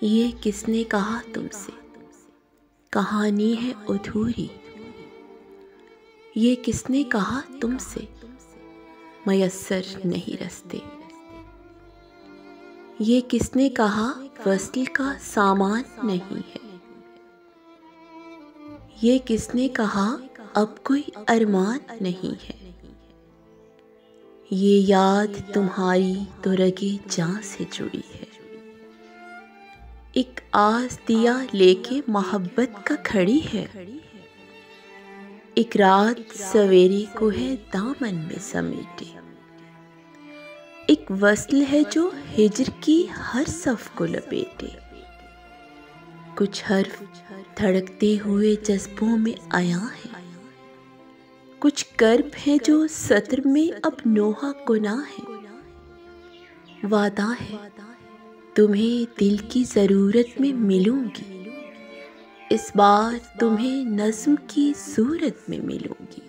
ये किसने कहा तुमसे कहानी है अधूरी। ये किसने कहा तुमसे मयस्सर नहीं रस्ते। ये किसने कहा वस्ल का सामान नहीं है। ये किसने कहा अब कोई अरमान नहीं है। ये याद तुम्हारी तो रगे जान से जुड़ी है। एक आस दिया लेके मोहब्बत का खड़ी है। एक रात सवेरे को है दामन में समेटे। एक वस्ल है जो हिज्र की हर सफ को लपेटे। कुछ हर्फ धड़कते हुए जज्बों में आया है। कुछ कर्ब है जो सत्र में अब नोहा गुनाह है। वादा है तुम्हें दिल की ज़रूरत में मिलूंगी। इस बार तुम्हें नज़्म की सूरत में मिलूंगी।